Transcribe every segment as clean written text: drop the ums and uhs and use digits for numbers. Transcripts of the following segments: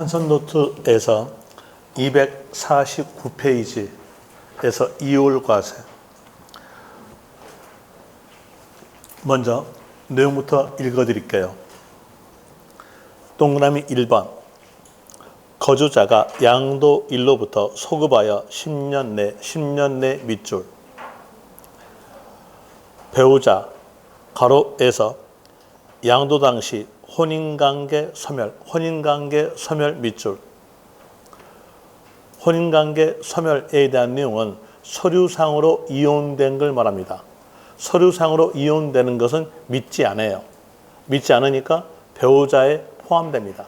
한선 노트에서 249페이지에서 2월 과세. 먼저 내용부터 읽어드릴게요. 동그라미 1번. 거주자가 양도 일로부터 소급하여 10년 내 밑줄. 배우자 가로에서 양도 당시 혼인관계 소멸 밑줄. 혼인관계 소멸에 대한 내용은 서류상으로 이혼된 걸 말합니다. 서류상으로 이혼되는 것은 믿지 않아요. 믿지 않으니까 배우자에 포함됩니다.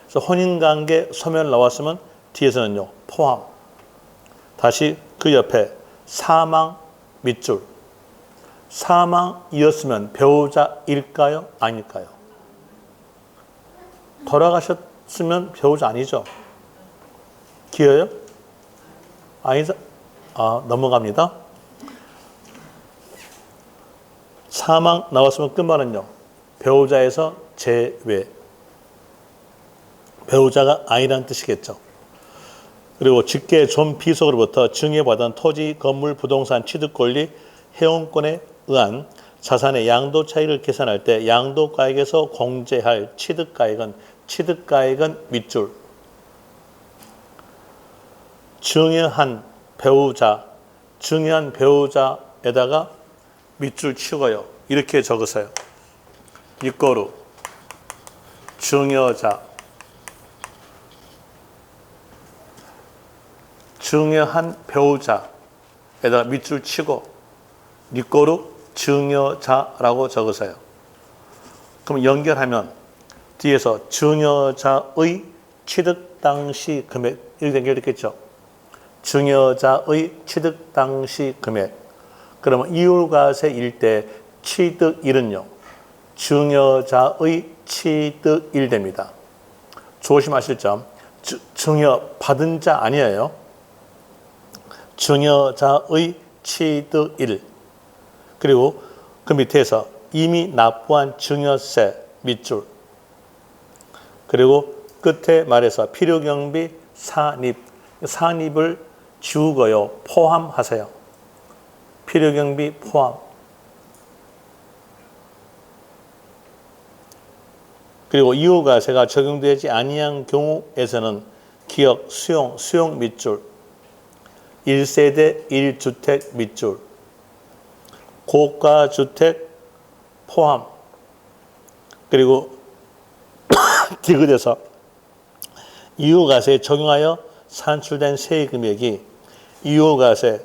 그래서 혼인관계 소멸 나왔으면 뒤에서는요, 포함. 다시 그 옆에 사망 밑줄. 사망이었으면 배우자일까요? 아닐까요? 돌아가셨으면 배우자 아니죠? 기어요? 아니죠? 넘어갑니다. 사망 나왔으면 끝말은요, 배우자에서 제외. 배우자가 아니라는 뜻이겠죠. 그리고 직계 존 비속으로부터 증여받은 토지, 건물, 부동산 취득 권리, 해운권에 의한 자산의 양도 차익을 계산할 때 양도가액에서 공제할 취득가액은 밑줄. 증여한 배우자에다가 밑줄 치고요. 이렇게 적으세요. 이꼬르 증여자. 증여한 배우자에다가 밑줄 치고 이꼬르 증여자라고 적으세요. 그럼 연결하면 뒤에서 증여자의 취득 당시 금액 이렇게 연결됐겠죠. 증여자의 취득 당시 금액. 그러면 이율과세일 때 취득일은요, 증여자의 취득일 됩니다. 조심하실 점, 증여 받은 자 아니에요. 증여자의 취득일. 그리고 그 밑에서 이미 납부한 증여세 밑줄. 그리고 끝에 말해서 필요경비 산입을 지우고요, 포함하세요. 필요경비 포함. 그리고 이율과세가 적용되지 아니한 경우에서는 기억 수용 밑줄. 1세대 1주택 밑줄. 고가주택 포함. 그리고 디귿에서 이율과세에 적용하여 산출된 세액 금액이 이율과세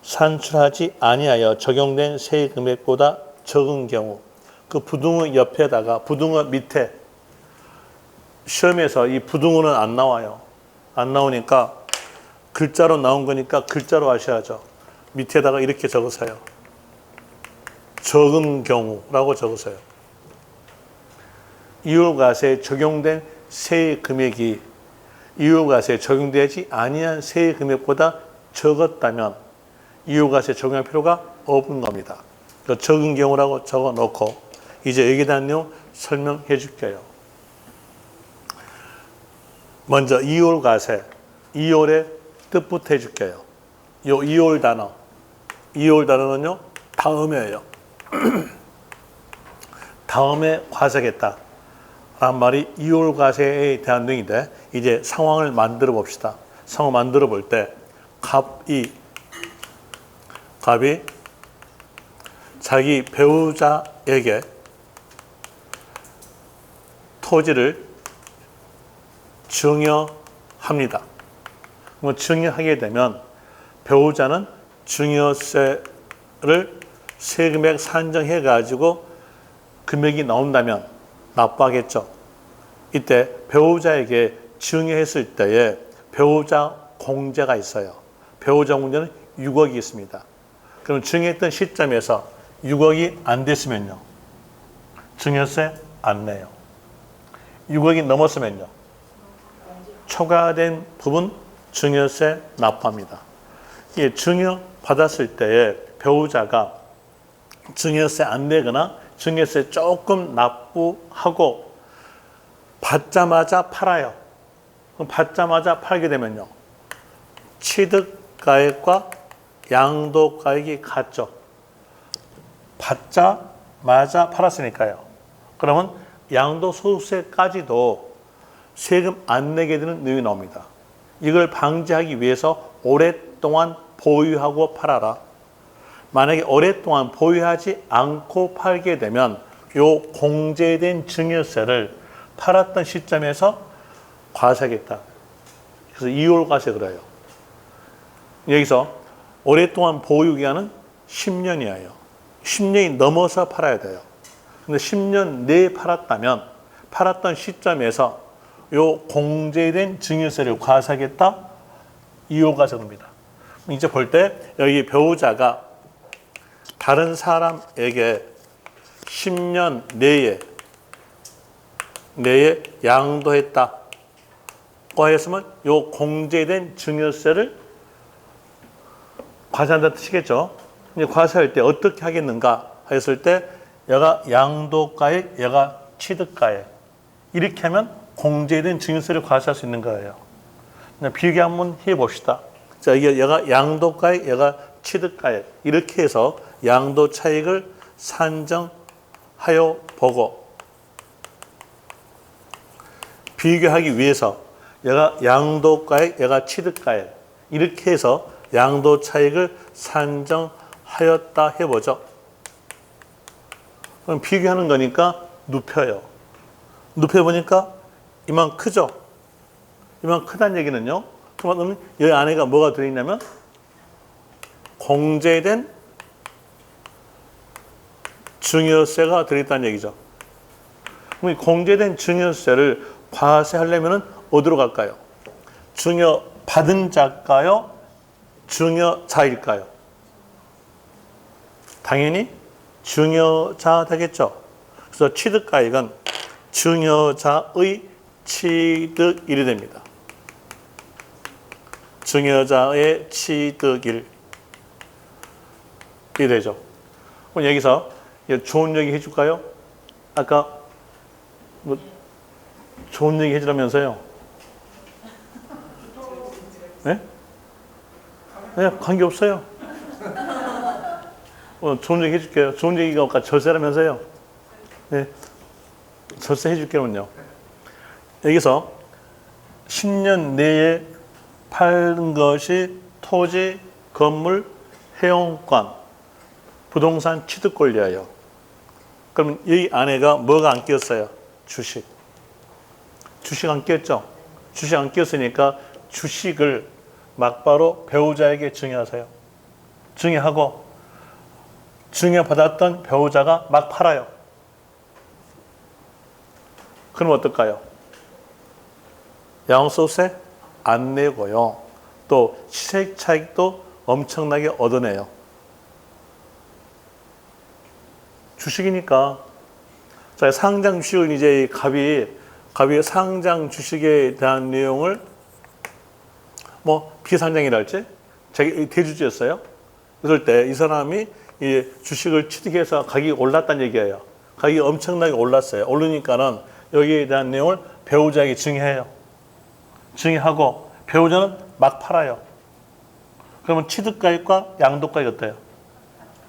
산출하지 아니하여 적용된 세액 금액보다 적은 경우, 그 부등호 옆에다가 부등호 밑에, 시험에서 이 부등호는 안 나와요. 안 나오니까 글자로 나온 거니까 글자로 하셔야죠. 밑에다가 이렇게 적으세요. 적은 경우라고 적으세요. 이율과세에 적용된 세액 금액이 이율과세에 적용되지 아니한 세액 금액보다 적었다면 이율과세 적용할 필요가 없는 겁니다. 적은 경우라고 적어놓고 이제 여기에 대한 내용 설명해 줄게요. 먼저 이율과세, 이율의 뜻부터 해줄게요. 요 이율 단어는요, 다음에예요. 다음에 과세겠다 라는 말이 이율과세에 대한 내용인데, 이제 상황을 만들어 봅시다. 상황 만들어 볼 때 갑이 자기 배우자에게 토지를 증여합니다. 증여하게 되면 배우자는 증여세를 세금액 산정해 가지고 금액이 나온다면 납부하겠죠. 이때 배우자에게 증여했을 때에 배우자 공제가 있어요. 배우자 공제는 6억이 있습니다. 그럼 증여했던 시점에서 6억이 안 됐으면요, 증여세 안 내요. 6억이 넘었으면요, 초과된 부분 증여세 납부합니다. 이게 증여 받았을 때에 배우자가 증여세 안 내거나 증여세 조금 납부하고 받자마자 팔아요. 그럼 받자마자 팔게 되면요. 취득가액과 양도가액이 같죠. 받자마자 팔았으니까요. 그러면 양도소득세까지도 세금 안 내게 되는 내용이 나옵니다. 이걸 방지하기 위해서 오랫동안 보유하고 팔아라. 만약에 오랫동안 보유하지 않고 팔게 되면 요 공제된 증여세를 팔았던 시점에서 과세하겠다. 그래서 2월 과세 그래요. 여기서 오랫동안 보유 기간은 10년이에요. 10년이 넘어서 팔아야 돼요. 근데 10년 내에 팔았다면 팔았던 시점에서 요 공제된 증여세를 과세하겠다. 2월 과세입니다. 이제 볼 때 여기 배우자가 다른 사람에게 10년 내에 양도했다고 했으면 요 공제된 증여세를 과세한다는 뜻이겠죠. 이제 과세할 때 어떻게 하겠는가 했을 때 얘가 양도가액, 얘가 취득가액 이렇게 하면 공제된 증여세를 과세할 수 있는 거예요. 비교 한번 해봅시다. 자, 이게 얘가 양도가액, 얘가 취득가액 이렇게 해서 양도 차익을 산정하여 보고 비교하기 위해서 얘가 양도가액, 얘가 취득가액 이렇게 해서 양도 차익을 산정하였다 해보죠. 그럼 비교하는 거니까 눕혀요. 눕혀보니까 이만 크죠? 이만 크다는 얘기는요. 그러면 이 안에가 뭐가 들어있냐면 공제된 증여세가 들어있다는 얘기죠. 그럼 이 공제된 증여세를 과세하려면 어디로 갈까요? 증여 받은 자일까요? 증여자일까요? 당연히 증여자 되겠죠. 그래서 취득가액은 증여자의 취득일이 됩니다. 증여자의 취득일이 되죠. 그럼 여기서 좋은 얘기 해줄까요? 아까 뭐 좋은 얘기 해주라면서요? 네? 네, 관계없어요. 좋은 얘기 해줄게요. 좋은 얘기가 아까 절세라면서요? 네, 절세 해줄게요요. 여기서 10년 내에 파는 것이 토지, 건물, 회원권, 부동산 취득 권리예요. 그러면 이 안에가 뭐가 안 끼었어요? 주식. 주식 안 끼었죠? 주식 안 끼었으니까 주식을 막바로 배우자에게 증여하세요. 증여하고 증여받았던 배우자가 막 팔아요. 그럼 어떨까요? 양도소득세 안 내고요. 또 시세 차익도 엄청나게 얻어내요. 주식이니까. 자, 상장 주식을 이제 갑이 상장 주식에 대한 내용을 뭐 비상장이랄지 자기 대주주였어요. 그럴 때 이 사람이 이 주식을 취득해서 가격이 올랐다는 얘기예요. 가격이 엄청나게 올랐어요. 오르니까는 여기에 대한 내용을 배우자에게 증여해요. 증여하고 배우자는 막 팔아요. 그러면 취득가액과 양도가액 어때요?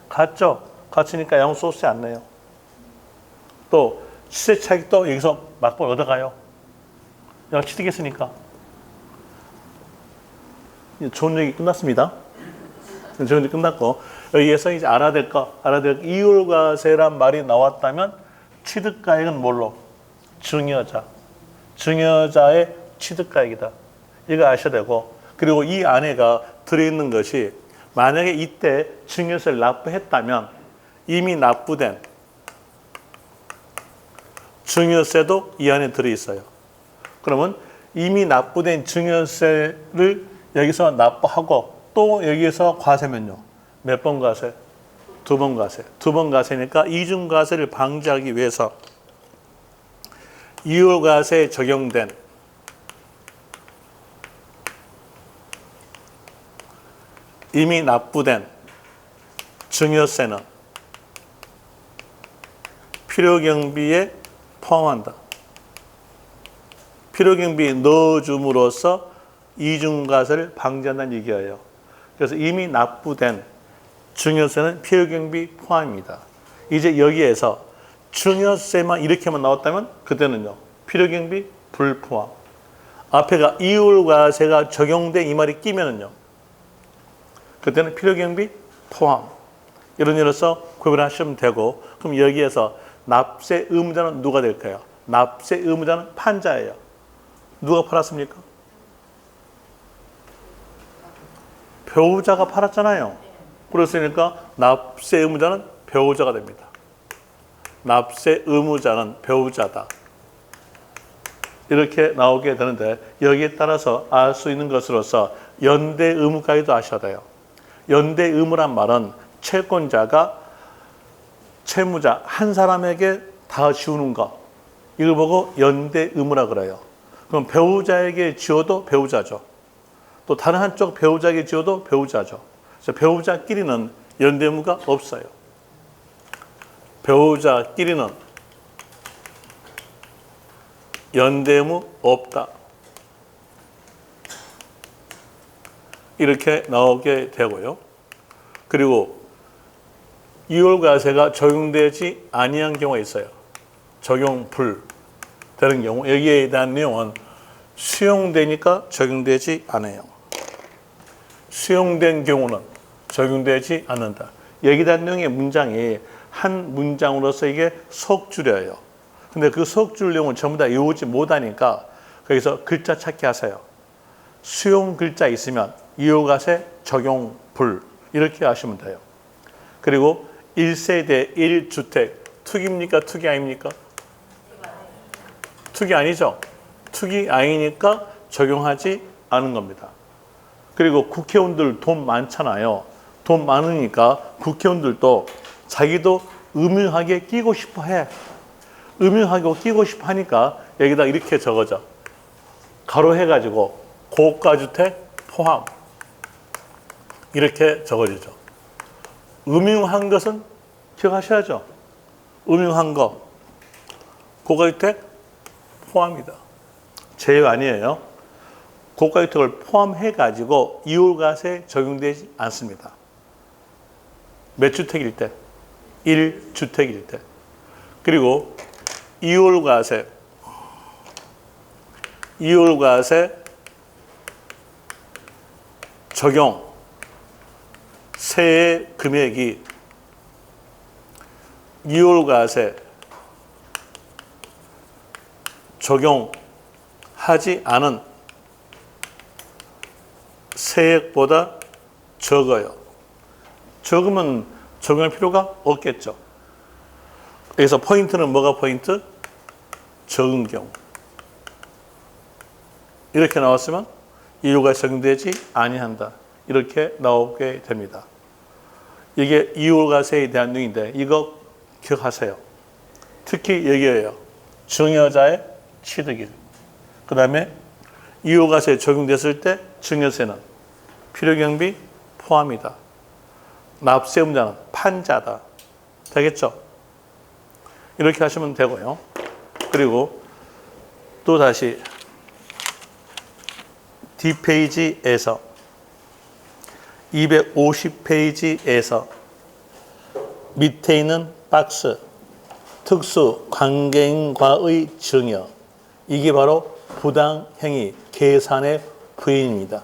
같죠? 같으니까 양도소득세 안 내요. 또 시세 차익도 여기서 막벌 얻어가요. 내가 취득했으니까. 좋은 얘기 끝났습니다. 좋은 얘기 끝났고 여기에서 이제 알아야 될 이율과세란 말이 나왔다면 취득가액은 뭘로? 증여자의 취득가액이다. 이거 아셔야 되고 그리고 이 안에가 들어있는 것이 만약에 이때 증여세를 납부했다면 이미 납부된 증여세도 이 안에 들어있어요. 그러면 이미 납부된 증여세를 여기서 납부하고 또 여기에서 과세면요. 몇 번 과세? 2번 과세. 2번 과세니까 이중 과세를 방지하기 위해서 2월 과세에 적용된 이미 납부된 증여세는 필요경비에 포함한다. 필요경비 넣어줌으로써 이중과세를 방지한다는 얘기예요. 그래서 이미 납부된 증여세는 필요경비 포함입니다. 이제 여기에서 증여세만 이렇게만 나왔다면 그때는요. 필요경비 불포함. 앞에가 이율과세가 적용돼 이 말이 끼면은요. 그때는 필요경비 포함. 이런 일로서 구별하시면 되고, 그럼 여기에서 납세 의무자는 누가 될까요? 납세 의무자는 판자예요. 누가 팔았습니까? 배우자가 팔았잖아요. 그랬으니까 납세 의무자는 배우자가 됩니다. 납세 의무자는 배우자다. 이렇게 나오게 되는데 여기에 따라서 알 수 있는 것으로서 연대 의무까지도 아셔야 돼요. 연대 의무란 말은 채권자가 채무자 한 사람에게 다 지우는 거. 이걸 보고 연대 의무라 그래요. 그럼 배우자에게 지어도 배우자죠. 또 다른 한쪽 배우자에게 지어도 배우자죠. 그래서 배우자끼리는 연대 의무가 없어요. 배우자끼리는 연대 의무 없다. 이렇게 나오게 되고요. 그리고 이율과세가 적용되지 아니한 경우가 있어요. 적용 불 되는 경우 여기에 대한 내용은 수용되니까 적용되지 않아요. 수용된 경우는 적용되지 않는다. 여기에 대한 내용의 문장이 한 문장으로서 이게 속줄이에요. 근데 그 속줄 내용을 전부 다 외우지 못하니까 거기서 글자 찾기 하세요. 수용 글자 있으면 이율과세 적용 불 이렇게 하시면 돼요. 그리고 1세대 1주택 투기입니까? 투기 아닙니까? 투기 아니죠? 투기 아니니까 적용하지 않은 겁니다. 그리고 국회의원들 돈 많잖아요. 돈 많으니까 국회의원들도 자기도 음흉하게 끼고 싶어 해. 음흉하게 끼고 싶어 하니까 여기다 이렇게 적어져. 가로해가지고 고가주택 포함. 이렇게 적어지죠. 음흉한 것은 기억하셔야죠. 음흉한 거. 고가주택 포함이다. 제외 아니에요. 고가주택을 포함해가지고 이율과세 적용되지 않습니다. 몇 주택일 때? 1주택일 때. 그리고 이율과세 적용 세의 금액이 이율과세 적용하지 않은 세액보다 적어요. 적으면 적용할 필요가 없겠죠. 여기서 포인트는 뭐가 포인트? 적은 경우. 이렇게 나왔으면 이율과세 적용되지 아니한다. 이렇게 나오게 됩니다. 이게 이율과세에 대한 내용인데 이거 기억하세요. 특히 여기에요. 증여자의 취득일. 그 다음에 이율과세 적용됐을 때 증여세는 필요경비 포함이다. 납세 의무자는 판자다. 되겠죠? 이렇게 하시면 되고요. 그리고 또 다시 뒷페이지에서 250페이지에서 밑에 있는 박스 특수 관계인과의 증여 이게 바로 부당행위 계산의 부인입니다.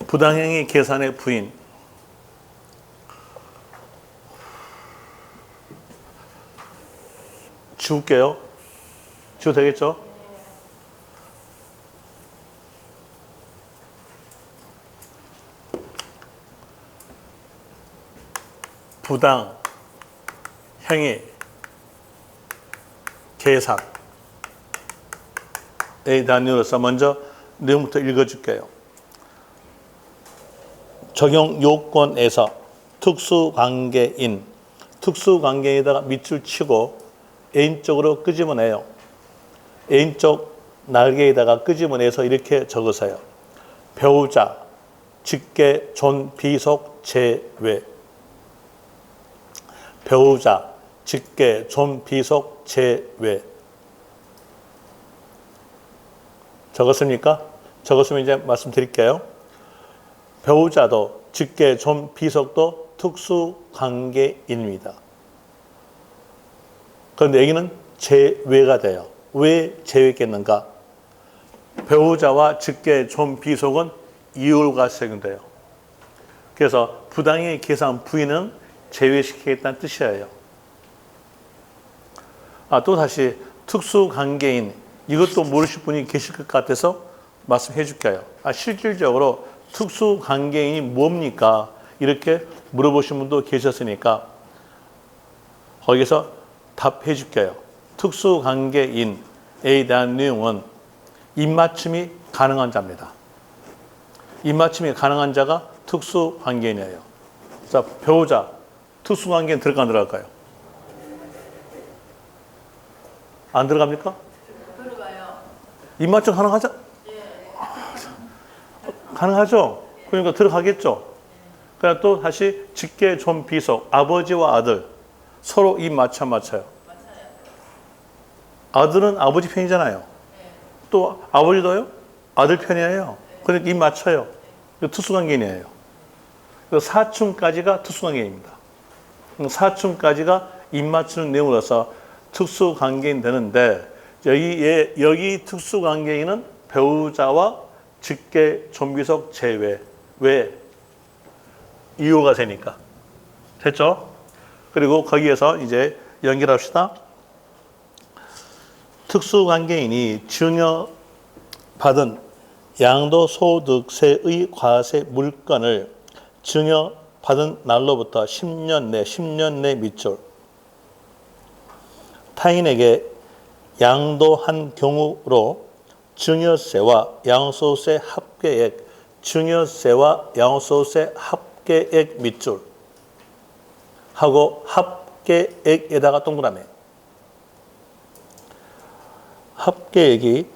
부당행위 계산의 부인 지울게요. 지워도 되겠죠? 부당 행위 계산에 대한 이유로서 먼저 내용부터 읽어줄게요. 적용 요건에서 특수관계에다가 밑줄 치고 N쪽으로 끄집어내요. N쪽 날개에다가 끄집어내서 이렇게 적으세요. 배우자, 직계, 존, 비속, 제외. 배우자, 직계, 존, 비속, 제외. 적었습니까? 적었으면 이제 말씀드릴게요. 배우자도 직계, 좀, 비속도 특수관계인입니다. 그런데 여기는 제외가 돼요. 왜 제외했겠는가? 배우자와 직계, 좀, 비속은 이율과 적용돼요. 그래서 부당의 계산 부인은 제외시키겠다는 뜻이에요. 또 다시 특수관계인, 이것도 모르실 분이 계실 것 같아서 말씀해 줄게요. 실질적으로 특수관계인이 뭡니까? 이렇게 물어보신 분도 계셨으니까 거기서 답해 줄게요. 특수관계인에 대한 내용은 입맞춤이 가능한 자입니다. 입맞춤이 가능한 자가 특수관계인이에요. 자, 배우자, 특수관계인 들어가 안 들어갈까요? 안 들어갑니까? 들어가요. 입맞춤 가능하죠? 가능하죠? 그러니까 들어가겠죠? 그러니까 또 다시 직계, 좀, 비속, 아버지와 아들 서로 입 맞춰요? 맞아요. 아들은 아버지 편이잖아요. 또 아버지도요? 아들 편이에요. 그러니까 입 맞춰요. 특수관계인이에요. 사춤까지가 특수관계인입니다. 사춤까지가 입 맞추는 내용으로서 특수관계인 되는데 여기 특수관계인은 배우자와 직계, 좀비속 제외. 왜? 이유가 되니까. 됐죠? 그리고 거기에서 이제 연결합시다. 특수관계인이 증여받은 양도소득세의 과세 물건을 증여받은 날로부터 10년 내 밑줄 타인에게 양도한 경우로 증여세와 양도소득세 합계액, 증여세와 양도소득세 합계액 밑줄 하고 합계액에다가 동그라미. 합계액이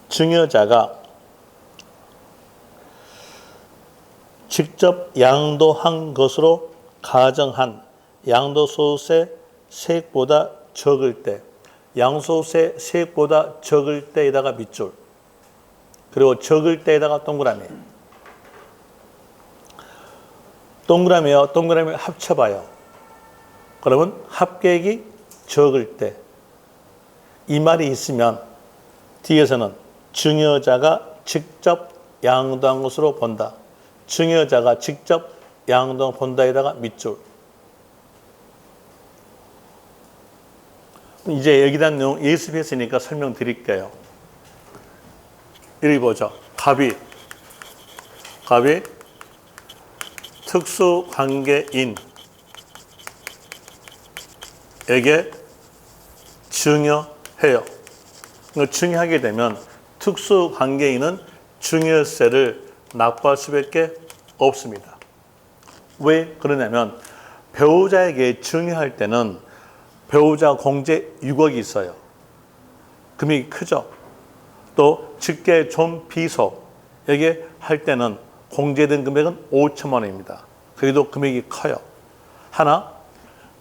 증여자가 직접 양도한 것으로 가정한 양도소득세 세액보다 적을 때, 양도소득세 세액보다 적을 때에다가 밑줄, 그리고 적을 때에다가 동그라미. 동그라미와 동그라미 합쳐봐요. 그러면 합계액이 적을 때, 이 말이 있으면 뒤에서는 증여자가 직접 양도한 것으로 본다. 증여자가 직접 양도한 본다에다가 밑줄. 이제 여기다 내용 예습했으니까 설명드릴게요. 이렇게 보죠. 갑이 특수관계인에게 증여해요. 증여하게 되면 특수관계인은 증여세를 납부할 수밖에 없습니다. 왜 그러냐면 배우자에게 증여할 때는 배우자 공제 6억이 있어요. 금액이 크죠. 또 직계, 좀, 비속에게 할 때는 공제된 금액은 5천만 원입니다. 그래도 금액이 커요. 하나,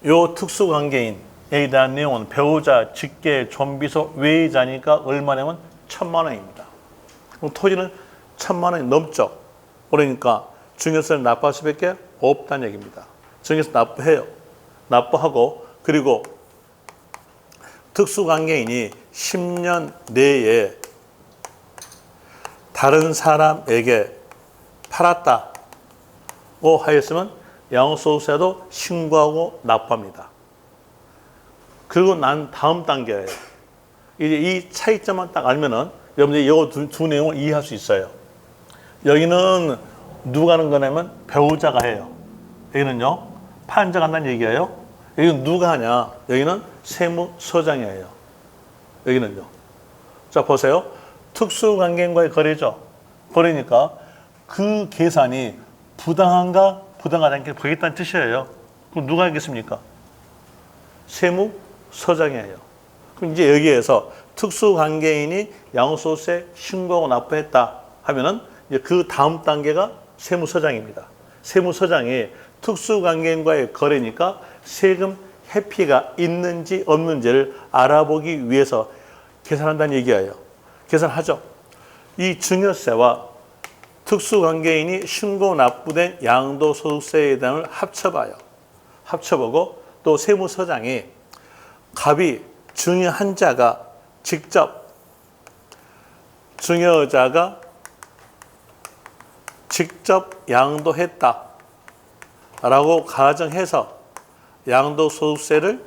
요 특수관계인에 대한 내용은 배우자, 직계, 좀, 비속 외자니까 얼마냐면 1,000만 원입니다. 그럼 토지는 1,000만 원이 넘죠. 그러니까 증여세를 납부할 수밖에 없다는 얘기입니다. 증여세 납부해요. 납부하고 그리고 특수관계인이 10년 내에 다른 사람에게 팔았다고 하였으면 양도소득세도 신고하고 납부합니다. 그리고 난 다음 단계예요. 이제 이 차이점만 딱 알면은 여러분들이 이 두 내용을 이해할 수 있어요. 여기는 누가 하는 거냐면 배우자가 해요. 여기는요 판자가 한다는 얘기예요. 여기는 누가 하냐? 여기는 세무서장이에요. 여기는요. 자 보세요. 특수관계인과의 거래죠. 그러니까 그 계산이 부당한가 부당하지 않게 보겠다는 뜻이에요. 그럼 누가 하겠습니까? 세무서장이에요. 그럼 이제 여기에서 특수관계인이 양도소득세 신고하고 납부했다 하면은 이제 그 다음 단계가 세무서장입니다. 세무서장이 특수관계인과의 거래니까 세금 회피가 있는지 없는지를 알아보기 위해서 계산한다는 얘기예요. 계산하죠. 이 증여세와 특수관계인이 신고 납부된 양도소득세에 대한 합쳐봐요. 합쳐보고 또 세무서장이 갑이 증여한 자가 증여자가 직접 양도했다라고 가정해서 양도소득세를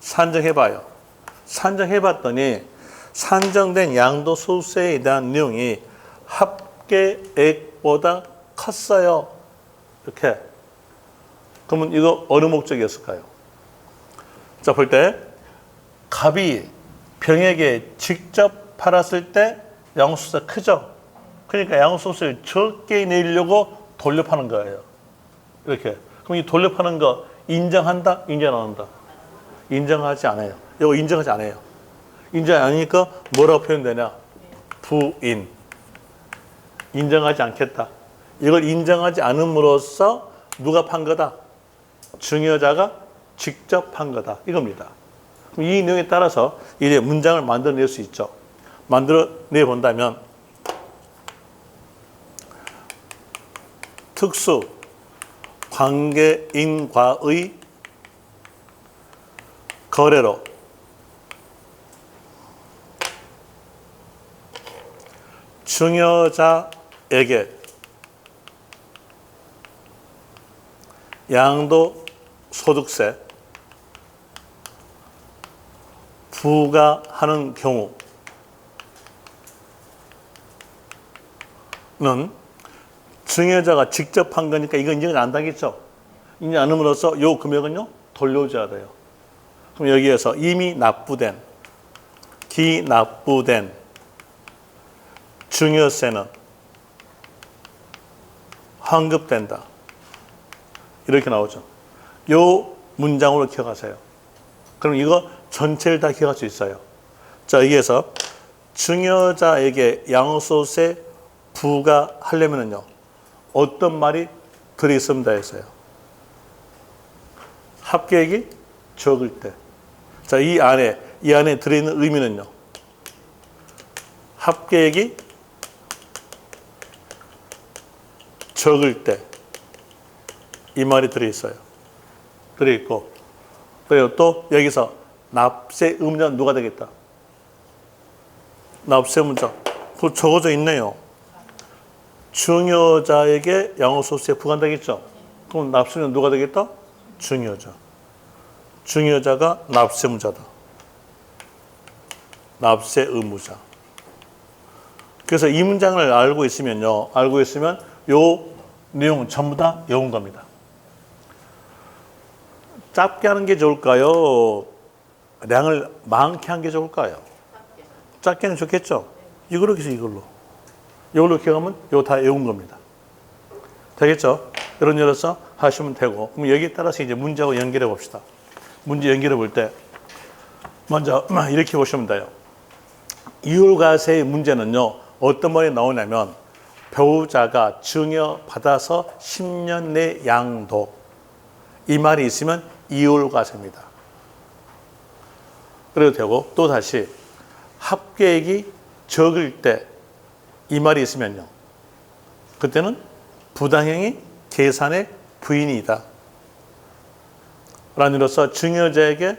산정해봐요. 산정해봤더니 산정된 양도소득세에 대한 내용이 합계액보다 컸어요. 이렇게. 그러면 이거 어느 목적이었을까요? 자, 볼 때 갑이 병에게 직접 팔았을 때 양도소득세 크죠? 그러니까 양도소득세를 적게 내려고 돌려파는 거예요. 이렇게. 그럼 이 돌려파는 거 인정한다? 인정 안 한다? 인정하지 않아요. 이거 인정하지 않아요. 인정 안 하니까 뭐라고 표현되냐? 부인. 인정하지 않겠다. 이걸 인정하지 않음으로써 누가 판 거다? 증여자가 직접 판 거다. 이겁니다. 그럼 이 내용에 따라서 이제 문장을 만들어낼 수 있죠. 만들어내 본다면 특수 관계인과의 거래로 증여자에게 양도소득세 부과하는 경우는 증여자가 직접 한 거니까 이건 인정을 안 하겠죠. 인정 안 함으로써 이 금액은요 돌려줘야 돼요. 그럼 여기에서 이미 납부된 기납부된 증여세는 환급된다. 이렇게 나오죠. 요 문장으로 기억하세요. 그럼 이거 전체를 다 기억할 수 있어요. 자, 여기에서 증여자에게 양도소득세 부과하려면요 어떤 말이 들어있습니다 했어요. 합계액이 적을 때. 자, 이 안에 들어있는 의미는요. 합계액이 적을 때. 이 말이 들어있어요. 들어있고. 그리고 또 여기서 납세 의무자는 누가 되겠다? 납세 의무자. 그거 적어져 있네요. 증여자에게 양도소득세 부과한다겠죠? 그럼 납세는 누가 되겠다? 증여자. 증여자가 납세 의무자다. 납세 의무자. 그래서 이 문장을 알고 있으면 요 내용은 전부 다 외운 겁니다. 짧게 하는 게 좋을까요? 량을 많게 하는 게 좋을까요? 짧게 하는 게 좋겠죠? 이걸로 기억하면 이거 다 외운 겁니다. 되겠죠? 이런저래서 하시면 되고, 그럼 여기에 따라서 이제 문제하고 연결해 봅시다. 문제 연결해 볼 때, 먼저 이렇게 보시면 돼요. 이율과세의 문제는요, 어떤 말이 나오냐면, 배우자가 증여받아서 10년 내 양도. 이 말이 있으면 이율과세입니다. 그래도 되고, 또 다시 합계액이 적을 때 이 말이 있으면요. 그때는 부당행위 계산의 부인이다. 라는 이로써 증여자에게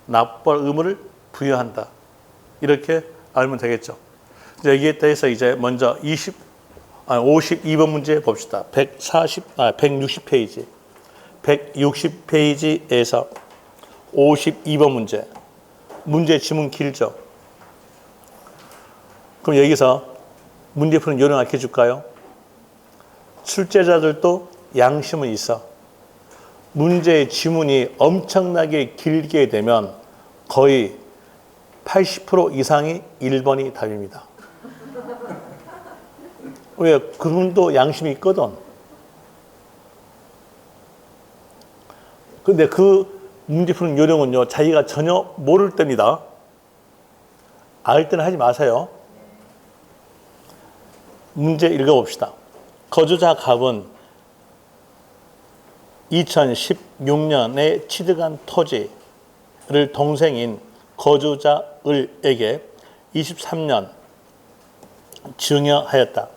납부할 의무를 부여한다. 이렇게 알면 되겠죠. 여기에 대해서 이제 먼저 52번 문제 봅시다. 160페이지. 160페이지에서 52번 문제. 문제 지문 길죠? 그럼 여기서 문제 푸는 요령 알려 줄까요? 출제자들도 양심은 있어. 문제의 지문이 엄청나게 길게 되면 거의 80% 이상이 1번이 답입니다. 왜? 그분도 양심이 있거든. 근데 그 문제 푸는 요령은요, 자기가 전혀 모를 때입니다. 알 때는 하지 마세요. 문제 읽어봅시다. 거주자 갑은 2016년에 취득한 토지를 동생인 거주자 을에게 23년 증여하였다.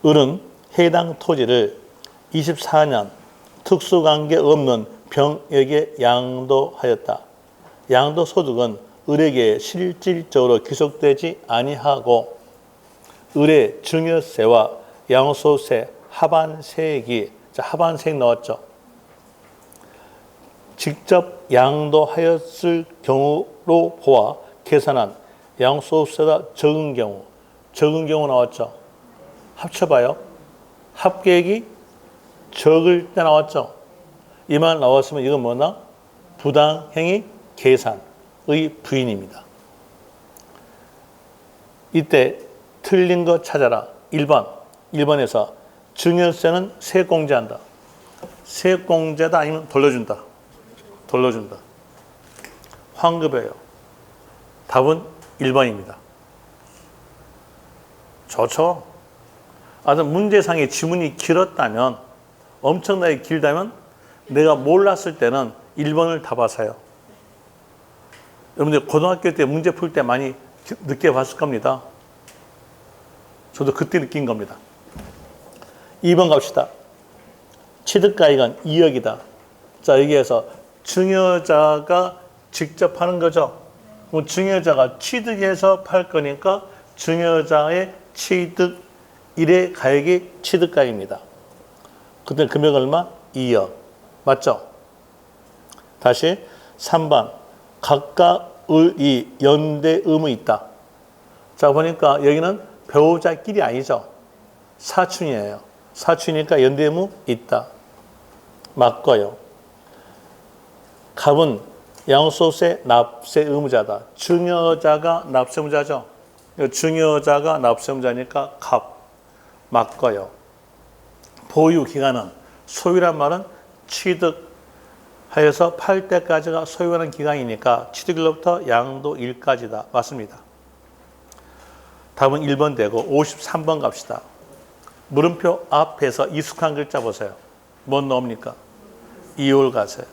을은 해당 토지를 24년 특수관계 없는 병에게 양도하였다. 양도소득은 을에게 실질적으로 귀속되지 아니하고 을의 증여세와 양도세 하반세액이 하반세액 나왔죠. 직접 양도하였을 경우로 보아 계산한 양도소득세가 적은 경우 나왔죠. 합쳐봐요. 합계액이 적을 때 나왔죠. 이 말 나왔으면 이건 뭐나? 부당행위 계산의 부인입니다. 이때 틀린 거 찾아라. 1번에서 증여세는 세액공제한다. 세액공제다 아니면 돌려준다. 환급이에요. 답은 1번입니다. 좋죠? 아무튼 문제상의 지문이 길었다면, 엄청나게 길다면 내가 몰랐을 때는 1번을 답하세요. 여러분들 고등학교 때 문제 풀 때 많이 느껴봤을 겁니다. 저도 그때 느낀 겁니다. 2번 갑시다. 취득가액은 2억이다. 자, 여기에서 증여자가 직접 하는 거죠. 그럼 증여자가 취득해서 팔 거니까 증여자의 취득 1의 가액이 취득가액입니다. 그때 금액 얼마? 2억. 맞죠? 다시 3번. 각각 을이 연대 의무 있다. 자, 보니까 여기는 배우자끼리 아니죠. 사촌이에요. 사촌이니까 연대 의무 있다. 맞고요. 갑은 양도소득세 납세 의무자다. 증여자가 납세 의무자죠. 증여자가 납세 의무자니까 갑. 맞고요. 보유 기간은 소유란 말은 취득하여서 팔 때까지가 소유하는 기간이니까 취득일로부터 양도일까지다. 맞습니다. 답은 1번 되고 53번 갑시다. 물음표 앞에서 익숙한 글자 보세요. 뭔 나옵니까? 이율과세.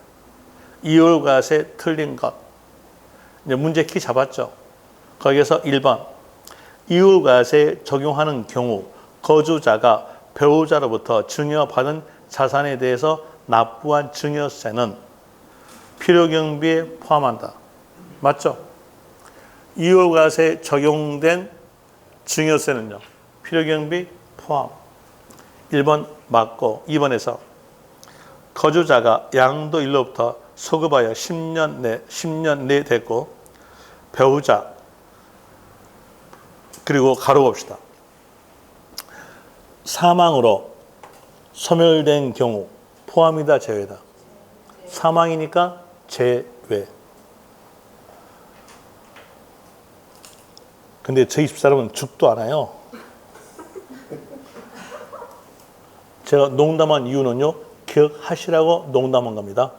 이율과세 틀린 것. 이제 문제 키 잡았죠. 거기에서 1번. 이율과세 적용하는 경우 거주자가 배우자로부터 증여받은 자산에 대해서 납부한 증여세는 필요경비에 포함한다. 맞죠? 이율과세 적용된 증여세는요. 필요경비 포함. 1번 맞고 2번에서 거주자가 양도일로부터 소급하여 10년 내 됐고 배우자 그리고 가로 봅시다. 사망으로 소멸된 경우 포함이다 제외다. 사망이니까 제외. 근데 저희 집사람은 죽도 않아요. 제가 농담한 이유는요. 기억하시라고 농담한 겁니다.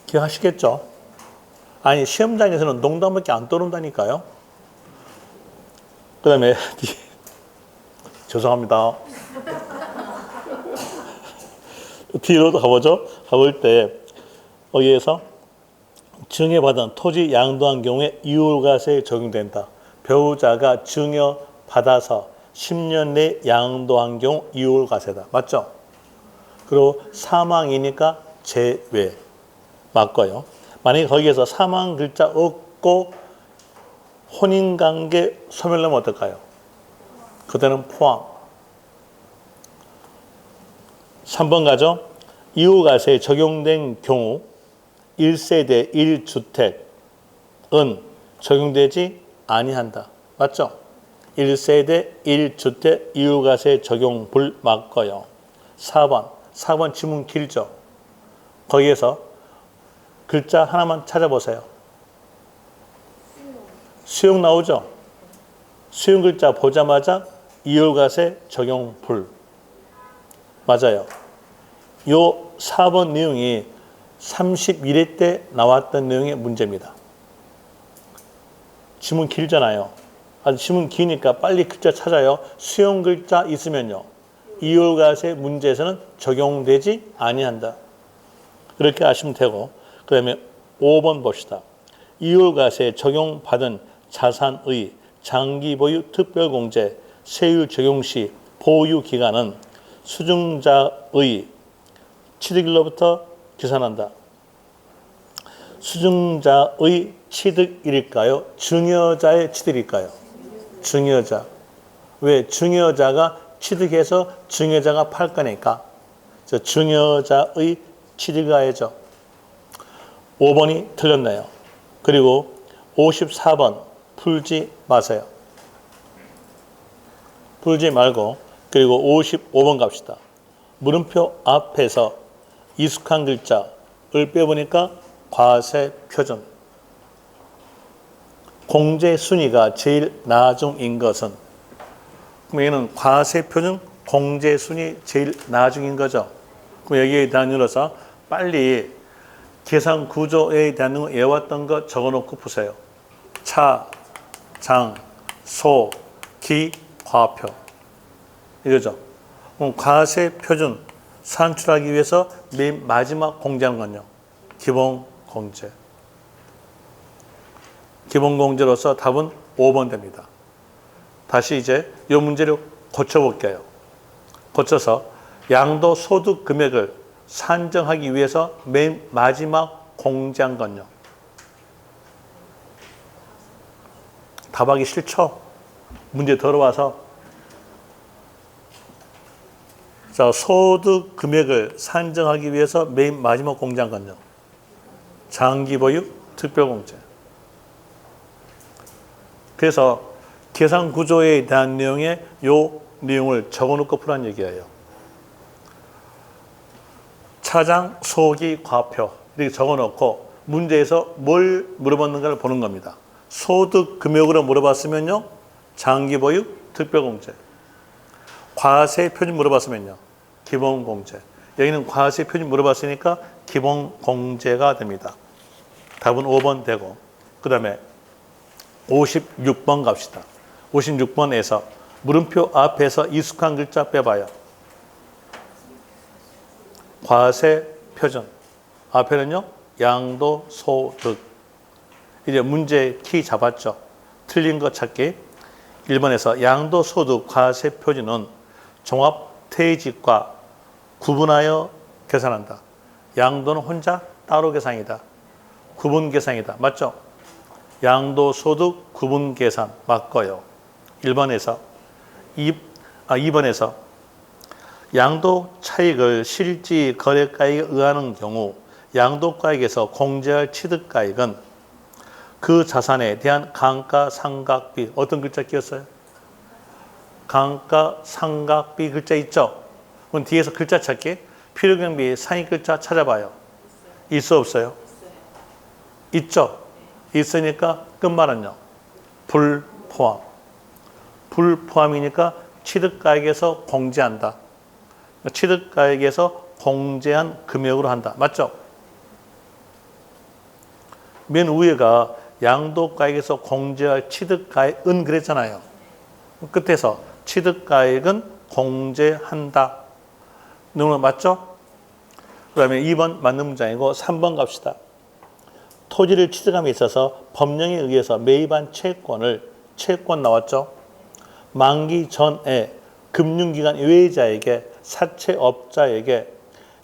기억하시겠죠? 아니 시험장에서는 농담밖에 안 떠오른다니까요. 그 다음에 죄송합니다. 뒤로도 가보죠. 가볼 때 여기에서 증여받은 토지 양도한 경우에 이율과세 적용된다. 배우자가 증여받아서 10년 내 양도한 경우 이율과세다. 맞죠? 그리고 사망이니까 제외. 맞고요. 만약에 거기에서 사망 글자 없고 혼인관계 소멸하면 어떨까요? 그때는 포함. 3번 가죠. 이율과세에 적용된 경우 1세대 1주택은 적용되지 아니한다. 맞죠? 1세대 1주택 이율과세 적용 불 맞고요. 4번 지문 길죠? 거기에서 글자 하나만 찾아보세요. 수용 나오죠? 수용 글자 보자마자 이율과세 적용 불. 맞아요. 요 4번 내용이 31회 때 나왔던 내용의 문제입니다. 지문 길잖아요. 아주 지문 기니까 빨리 글자 찾아요. 수용 글자 있으면요. 이율과세 문제에서는 적용되지 아니한다. 그렇게 아시면 되고 그 다음에 5번 봅시다. 이율과세 적용받은 자산의 장기 보유 특별공제 세율 적용 시 보유 기간은 수증자의 취득일로부터 계산한다. 수증자의 취득일일까요? 증여자의 취득일까요? 증여자. 왜? 증여자가 취득해서 증여자가 팔 거니까. 증여자의 취득가액이죠. 5번이 틀렸네요. 그리고 54번 풀지 마세요. 풀지 말고 그리고 55번 갑시다. 물음표 앞에서 익숙한 글자를 빼보니까 과세 표준. 공제 순위가 제일 나중인 것은, 그럼 얘는 과세 표준 공제 순위 제일 나중인 거죠. 그럼 여기에 대한 눌러서 빨리 계산 구조에 대한 내용 외웠던 거 적어놓고 푸세요. 차, 장, 소, 기, 과표. 이거죠. 그럼 과세 표준 산출하기 위해서 맨 마지막 공제하는 건요. 기본 공제. 기본 공제로서 답은 5번 됩니다. 다시 이제 이 문제를 고쳐볼게요. 고쳐서 양도소득 금액을 산정하기 위해서 맨 마지막 공제한 건요. 답하기 싫죠? 문제 들어와서. 자, 소득 금액을 산정하기 위해서 맨 마지막 공제한 건요. 장기 보유 특별공제. 그래서 계산 구조에 대한 내용에 요 내용을 적어놓고 푸란 얘기예요. 차장, 소기, 과표 이렇게 적어놓고 문제에서 뭘 물어봤는가를 보는 겁니다. 소득 금액으로 물어봤으면요. 장기 보유 특별공제. 과세 표준 물어봤으면요. 기본공제. 여기는 과세 표준 물어봤으니까 기본공제가 됩니다. 답은 5번 되고, 그 다음에 56번 갑시다. 56번에서 물음표 앞에서 익숙한 글자 빼봐요. 과세 표준. 앞에는요. 양도소득. 이제 문제 키 잡았죠. 틀린 거 찾기. 1번에서 양도소득 과세 표준은 종합퇴직과 구분하여 계산한다. 양도는 혼자 따로 계산이다. 구분 계산이다. 맞죠? 양도소득 구분 계산 맞고요. 1번에서 2번에서 양도 차익을 실지 거래가액에 의하는 경우 양도가액에서 공제할 취득가액은 그 자산에 대한 감가상각비. 어떤 글자 끼었어요? 감가상각비 글자 있죠? 그럼 뒤에서 글자 찾기. 필요경비 상위 글자 찾아봐요. 있어 없어요? 있죠? 있으니까 끝말은요. 불포함. 불포함이니까 취득가액에서 공제한다. 취득가액에서 공제한 금액으로 한다. 맞죠? 맨 위에가 양도가액에서 공제할 취득가액은 그랬잖아요. 끝에서 취득가액은 공제한다. 너무 맞죠? 그 다음에 2번 맞는 문장이고 3번 갑시다. 토지를 취득함에 있어서 법령에 의해서 매입한 채권 나왔죠? 만기 전에 금융기관 외자에게 사채업자에게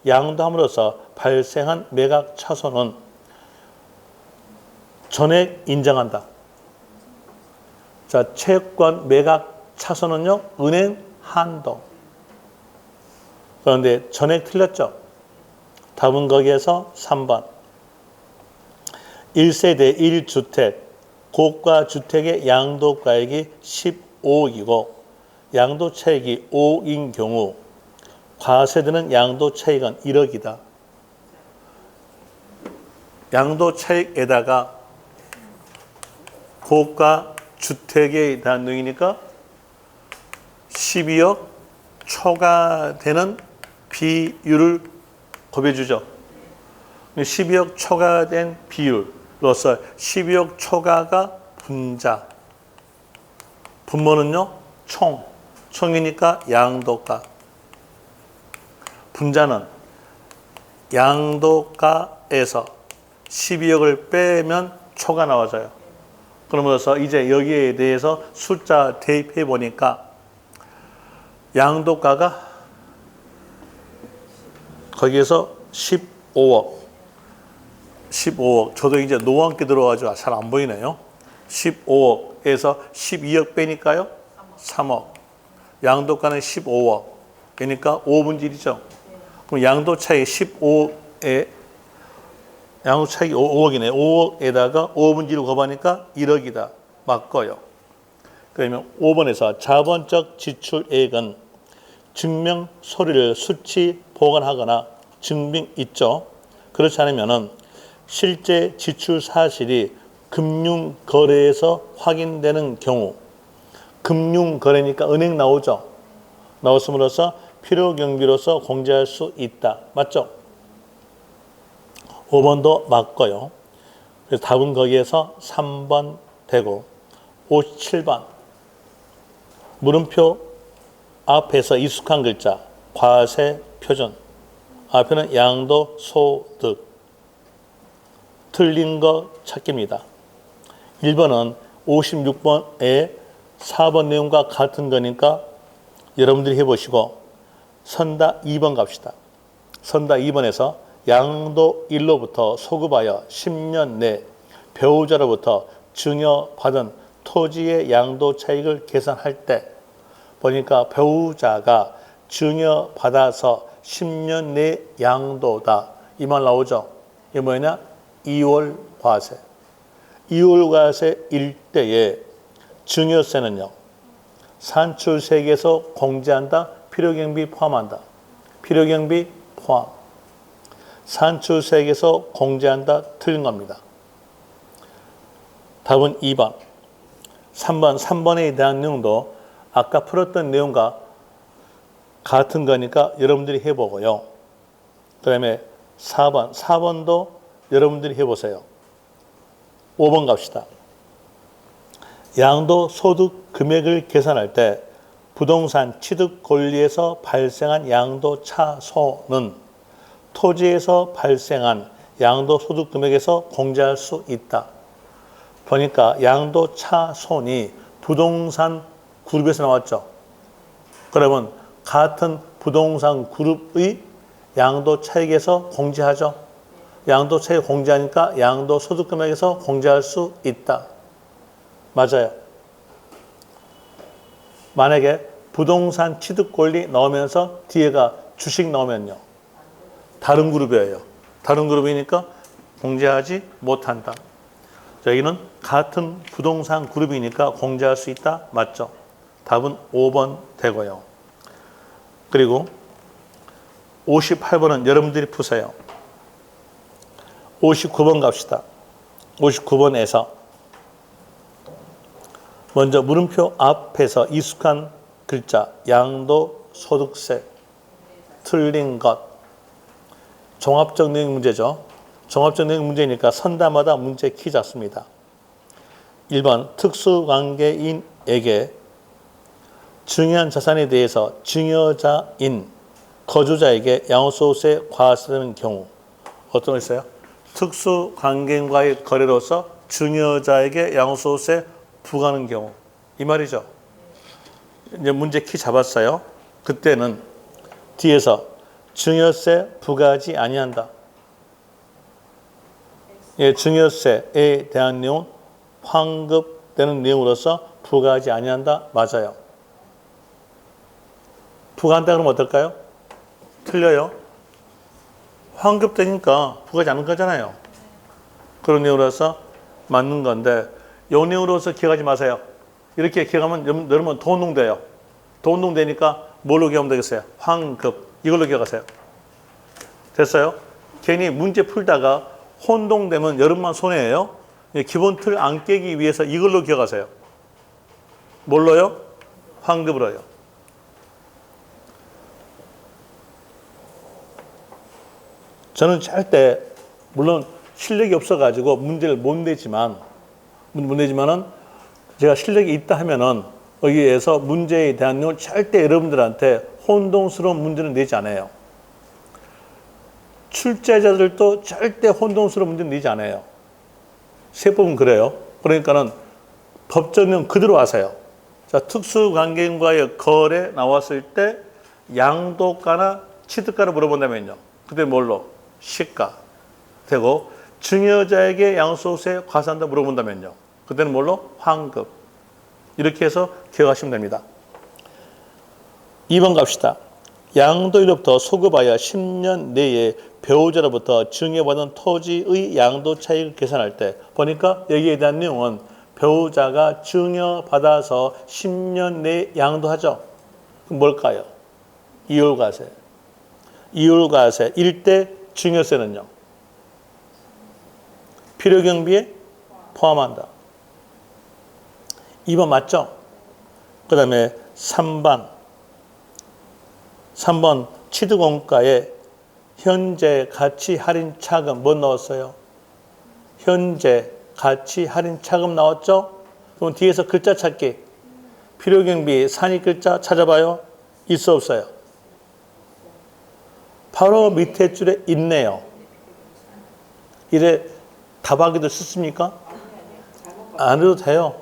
양도함으로써 발생한 매각 차손은 전액 인정한다. 자, 채권 매각 차손은요, 은행 한도. 그런데 전액 틀렸죠? 답은 거기에서 3번. 1세대 1주택, 고가 주택의 양도가액이 15억이고 양도차익이 5억인 경우 과세되는 양도차익은 1억이다. 양도차익에다가 고가 주택에 대한 내용이니까 12억 초과되는 비율을 곱해주죠. 12억 초과된 비율로서 12억 초과가 분자. 분모는요, 총이니까 양도가. 분자는 양도가에서 12억을 빼면 초가 나와져요. 그러면서 이제 여기에 대해서 숫자 대입해 보니까 양도가가 거기에서 15억. 저도 이제 노안기 들어가지고 잘 안 보이네요. 15억에서 12억 빼니까요. 3억. 양도가는 15억. 그러니까 5분의 1이죠. 그럼 양도 차익 15억에 양도 차익이 5억이네. 5억에다가 5분의 1을 곱하니까 1억이다. 맞고요. 그러면 5번에서 자본적 지출액은 증명 서류를 수치 보관하거나 증빙 있죠. 그렇지 않으면은 실제 지출 사실이 금융거래에서 확인되는 경우, 금융거래니까 은행 나오죠. 나왔음으로써 필요경비로서 공제할 수 있다. 맞죠? 5번도 맞고요. 그래서 답은 거기에서 3번 되고 57번 물음표 앞에서 익숙한 글자 과세 표준 앞에는 양도소득 틀린 거 찾기입니다. 1번은 56번에 4번 내용과 같은 거니까 여러분들이 해보시고 선다 2번 갑시다. 선다 2번에서 양도 1로부터 소급하여 10년 내 배우자로부터 증여받은 토지의 양도 차익을 계산할 때 보니까 배우자가 증여받아서 10년 내 양도다. 이 말 나오죠. 이게 뭐냐? 2월 과세. 2월 과세일 때에 증여세는요. 산출세액에서 공제한다. 필요경비 포함한다. 필요경비 포함. 산출세액에서 공제한다. 틀린 겁니다. 답은 2번. 3번에 대한 내용도 아까 풀었던 내용과 같은 거니까 여러분들이 해보고요. 그 다음에 4번도 여러분들이 해보세요. 5번 갑시다. 양도소득 금액을 계산할 때 부동산 취득 권리에서 발생한 양도차손은 토지에서 발생한 양도소득 금액에서 공제할 수 있다. 보니까 양도차손이 부동산 그룹에서 나왔죠. 그러면 같은 부동산 그룹의 양도차익에서 공제하죠. 양도차익 공제하니까 양도소득 금액에서 공제할 수 있다. 맞아요. 만약에 부동산 취득 권리 넣으면서 뒤에가 주식 넣으면요. 다른 그룹이에요. 다른 그룹이니까 공제하지 못한다. 여기는 같은 부동산 그룹이니까 공제할 수 있다. 맞죠? 답은 5번 되고요. 그리고 58번은 여러분들이 푸세요. 59번 갑시다. 59번에서 먼저 물음표 앞에서 익숙한 글자 양도소득세 틀린 것 종합적 내용 문제죠. 종합적 내용 문제니까 선다마다 문제 키 잡습니다. 1번 특수관계인에게 증여한 자산에 대해서 증여자인 거주자에게 양도소득세 과세되는 경우 어떤 거 있어요? 특수관계인과의 거래로서 증여자에게 양도소득세 부과하는 경우 이 말이죠. 이제 문제 키 잡았어요. 그때는 뒤에서 증여세 부과하지 아니한다. 예, 증여세에 대한 내용은 환급되는 내용으로서 부과하지 아니한다. 맞아요. 부과한다 그러면 어떨까요? 틀려요. 환급되니까 부과하지 않는 거잖아요. 그런 내용으로서 맞는 건데 이 내용으로서 기억하지 마세요. 이렇게 기억하면 여러분 돈농돼요. 돈농되니까 뭘로 기억하면 되겠어요? 환급. 이걸로 기억하세요. 됐어요? 괜히 문제 풀다가 혼동되면 여러분만 손해예요. 기본 틀 안 깨기 위해서 이걸로 기억하세요. 뭘로요? 환급으로요. 저는 절대 물론 실력이 없어가지고 문제를 못 내지만은 제가 실력이 있다 하면은 여기에서 문제에 대한 내용을 절대 여러분들한테 혼동스러운 문제는 내지 않아요. 출제자들도 절대 혼동스러운 문제는 내지 않아요. 세법은 그래요. 그러니까는 법정은 그대로 하세요. 자, 특수관계인과의 거래 나왔을 때 양도가나 취득가를 물어본다면요. 그때 뭘로? 시가 되고 증여자에게 양도소득세 과세한다 물어본다면요. 그때는 뭘로? 환급. 이렇게 해서 기억하시면 됩니다. 2번 갑시다. 양도일로부터 소급하여 10년 내에 배우자로부터 증여받은 토지의 양도 차익을 계산할 때 보니까 여기에 대한 내용은 배우자가 증여받아서 10년 내에 양도하죠. 그럼 뭘까요? 이율과세. 이율과세. 일대 증여세는요. 필요경비에 포함한다. 2번 맞죠? 그 다음에 3번 취득원가에 현재 가치 할인 차금 뭐 넣었어요? 현재 가치 할인 차금 나왔죠? 그럼 뒤에서 글자 찾기. 필요경비 산입 글자 찾아봐요. 있어 없어요? 바로 밑에 줄에 있네요. 이래 답하기도 쉽습니까? 안 해도 돼요.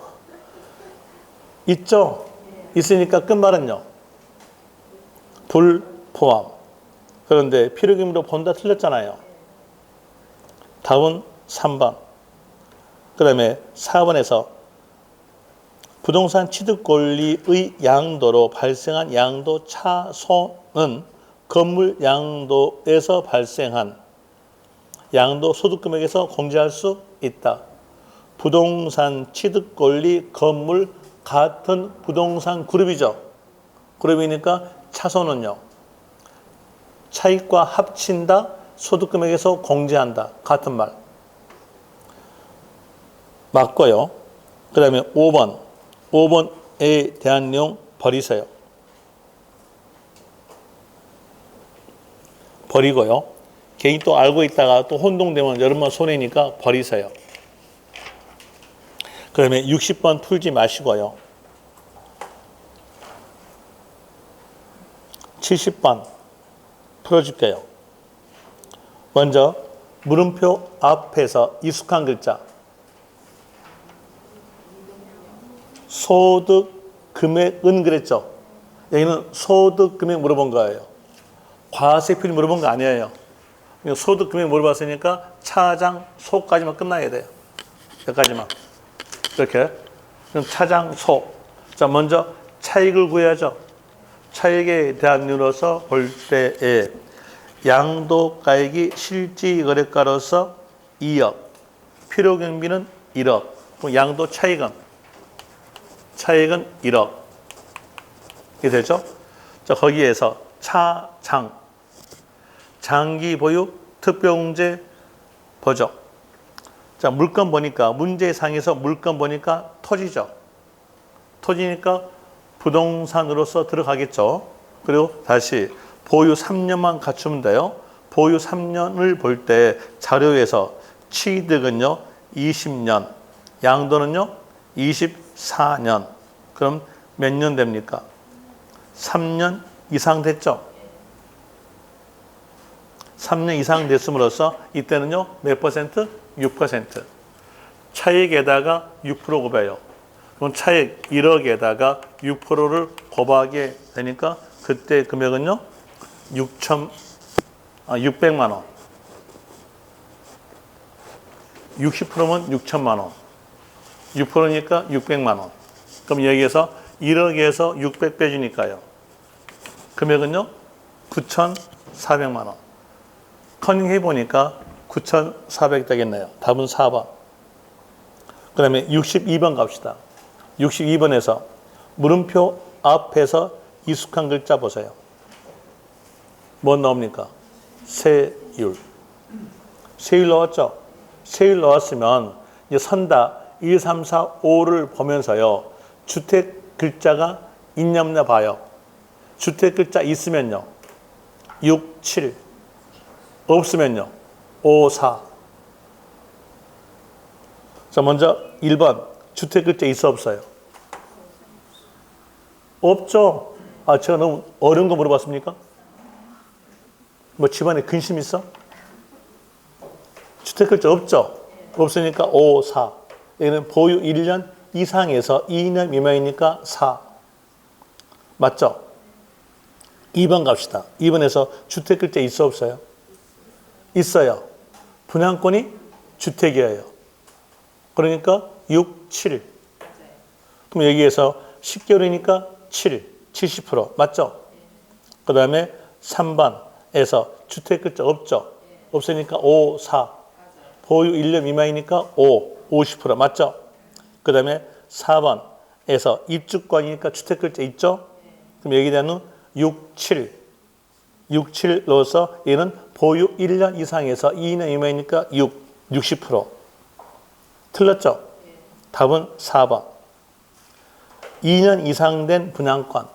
있죠? 있으니까 끝말은요. 불포함. 그런데 필요경비로 본다 틀렸잖아요. 답은 3번. 그 다음에 4번에서 부동산 취득 권리의 양도로 발생한 양도 차손은 건물 양도에서 발생한 양도 소득 금액에서 공제할 수 있다. 부동산 취득 권리 건물 같은 부동산 그룹이죠. 그룹이니까 차손은요. 차익과 합친다. 소득 금액에서 공제한다. 같은 말. 맞고요. 그 다음에 5번. 5번에 대한 내용 버리세요. 버리고요. 괜히 또 알고 있다가 또 혼동되면 여러분 손해니까 버리세요. 그 다음에 60번 풀지 마시고요. 70번 풀어줄게요. 먼저 물음표 앞에서 익숙한 글자 소득 금액은 그랬죠. 여기는 소득 금액 물어본 거예요. 과세표를 물어본 거 아니에요. 소득 금액 물어봤으니까 차장 소까지만 끝나야 돼요. 여기까지만. 이렇게. 그럼 차장 소. 자, 먼저 차익을 구해야죠. 차익에 대한 이유로서 볼 때에 양도가액이 실질거래가로서 2억, 필요경비는 1억, 그럼 양도 차익은 1억. 이게 되죠? 자, 거기에서 차장, 장기 보유, 특별공제 보죠. 자, 물건 보니까, 문제상에서 물건 보니까 토지죠. 토지니까 부동산으로서 들어가겠죠. 그리고 다시 보유 3년만 갖추면 돼요. 보유 3년을 볼 때 자료에서 취득은요 20년, 양도는요 24년. 그럼 몇 년 됩니까? 3년 이상 됐죠. 3년 이상 됐음으로써 이때는요 몇 퍼센트? 6%. 차익에다가 6% 곱해요. 그럼 차익 1억에다가 6%를 곱하게 되니까 그때 금액은요 600만 원. 60%면 6천만 원. 6%니까 600만 원. 그럼 여기에서 1억에서 600 빼주니까요. 금액은요 9,400만 원. 커닝해 보니까 9,400 되겠네요. 답은 4번. 그 다음에 62번 갑시다. 62번에서 물음표 앞에서 익숙한 글자 보세요. 뭐 나옵니까? 세율. 세율 넣었죠? 세율 넣었으면 이제 선다 1, 3, 4, 5를 보면서요. 주택 글자가 있냐 없냐 봐요. 주택 글자 있으면요. 6, 7. 없으면요. 5, 4. 자, 먼저 1번. 주택 글자 있어 없어요? 없죠. 아, 제가 너무 어려운 거 물어봤습니까? 뭐 집안에 근심 있어? 주택 글자 없죠. 없으니까 5, 4. 여기는 보유 1년, 이상에서 2년 미만이니까 4. 맞죠? 2번 갑시다. 2번에서 주택 글자 있어 없어요? 있어요. 분양권이 주택이에요. 그러니까 6, 7. 그럼 여기에서 10개월이니까 7, 70%. 맞죠? 그 다음에 3번에서 주택 글자 없죠? 없으니까 5, 4. 보유 1년 미만이니까 5, 50%. 맞죠? 그 다음에 4번에서 입주권이니까 주택 글자 있죠? 그럼 여기다는 6, 7. 6, 7 넣어서 얘는 보유 1년 이상에서 2년 미만이니까 6, 60%. 틀렸죠? 답은 4번. 2년 이상 된 분양권.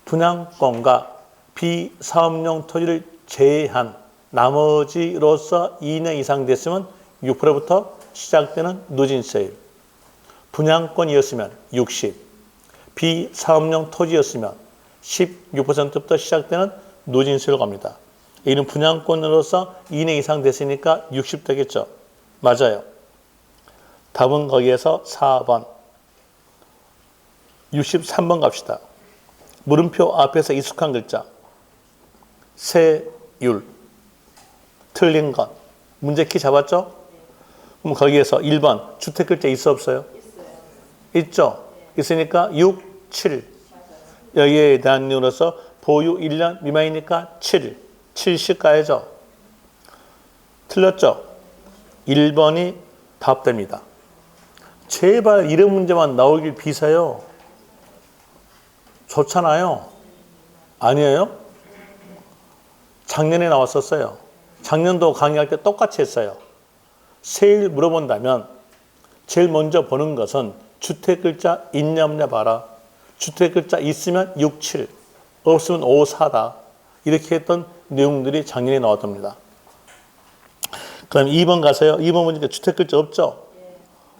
분양권과 비사업용 토지를 제외한 나머지로서 2년 이상 됐으면 6%부터 시작되는 누진세율. 분양권이었으면 60, 비사업용 토지였으면 16%부터 시작되는 누진세율 갑니다. 이는 분양권으로서 2년 이상 됐으니까 60 되겠죠. 맞아요. 답은 거기에서 4번. 63번 갑시다. 물음표 앞에서 익숙한 글자. 세율. 틀린 것. 문제 키 잡았죠? 그럼 거기에서 1번 주택 글자 있어 없어요? 있죠? 있으니까 6, 7. 여기에 대한 이유로서 보유 1년 미만이니까 7. 70 가야죠. 틀렸죠? 1번이 답됩니다. 제발 이런 문제만 나오길 비세요. 좋잖아요. 아니에요? 작년에 나왔었어요. 작년도 강의할 때 똑같이 했어요. 세일 물어본다면 제일 먼저 보는 것은 주택 글자 있냐 없냐 봐라. 주택 글자 있으면 6, 7, 없으면 5, 4다. 이렇게 했던 내용들이 작년에 나왔답니다. 그럼 2번 가세요. 2번 보니까 주택 글자 없죠?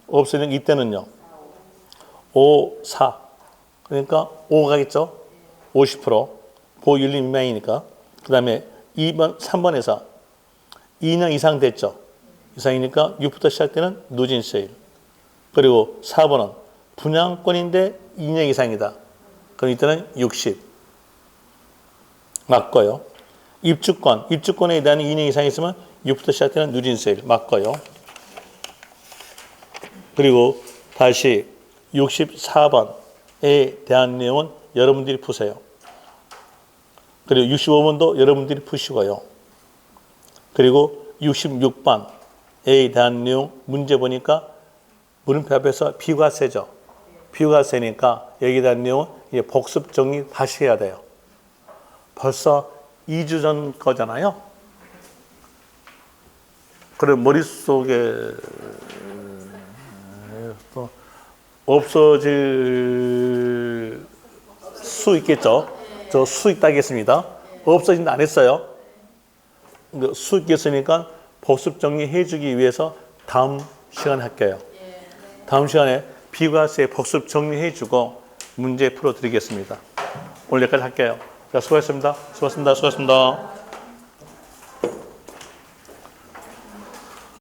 없으니까 이때는요. 5, 4. 그러니까 5 가겠죠? 50%. 보유 1년 미만이니까. 그 다음에 2번, 3번에서 2년 이상 됐죠? 이상이니까 6부터 시작되는 누진세율. 그리고 4번은 분양권인데 2년 이상이다. 그럼 이때는 60. 맞고요. 입주권에 대한 2년 이상 있으면 6부터 시작되는 누진세율. 맞고요. 그리고 다시 64번에 대한 내용은 여러분들이 푸세요. 그리고 65번도 여러분들이 푸시고요. 그리고 66번에 대한 내용 문제 보니까 물음표 앞에서 비과세죠. 비과세니까 여기에 대한 내용은 이제 복습 정리 다시 해야 돼요. 벌써 2주 전 거잖아요. 그래 머릿속에 또 없어질 수 있겠죠. 저 수 있다 하겠습니다. 없어진다 안 했어요. 수 있겠으니까 복습 정리해 주기 위해서 다음 시간에 할게요. 다음 시간에 비과세 복습 정리해 주고 문제 풀어 드리겠습니다. 오늘 여기까지 할게요. 자, 수고하셨습니다. 수고하셨습니다. 수고하셨습니다.